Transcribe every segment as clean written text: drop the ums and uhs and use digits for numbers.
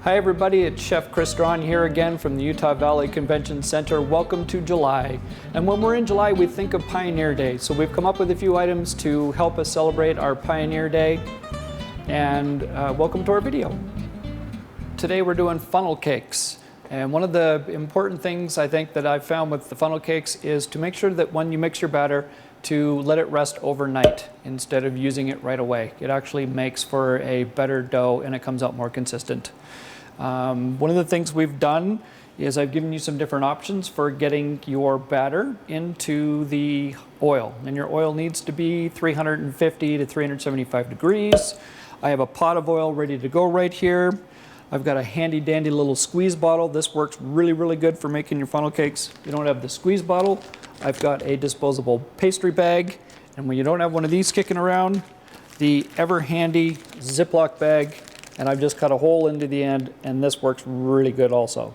Hi everybody, it's Chef Chris Strawn here again from the Utah Valley Convention Center. Welcome to July. And when we're in July, we think of Pioneer Day. So we've come up with a few items to help us celebrate our Pioneer Day. And welcome to our video. Today we're doing funnel cakes. And one of the important things I think that I've found with the funnel cakes is to make sure that when you mix your batter, to let it rest overnight instead of using it right away. It actually makes for a better dough and it comes out more consistent. One of the things we've done is I've given you some different options for getting your batter into the oil. And your oil needs to be 350 to 375 degrees. I have a pot of oil ready to go right here. I've got a handy dandy little squeeze bottle. This works really, really good for making your funnel cakes. If you don't have the squeeze bottle, I've got a disposable pastry bag. And when you don't have one of these kicking around, the ever handy Ziploc bag. And I've just cut a hole into the end, and this works really good also.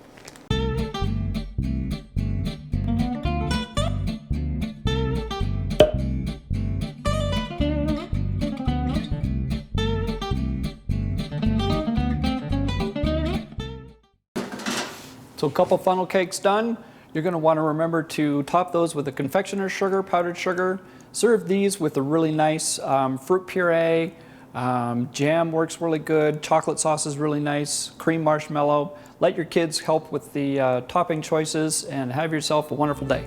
So a couple funnel cakes done. You're going to want to remember to top those with a confectioner's sugar, powdered sugar. Serve these with a really nice fruit puree. Jam works really good. Chocolate sauce is really nice. Cream marshmallow. Let your kids help with the topping choices and have yourself a wonderful day.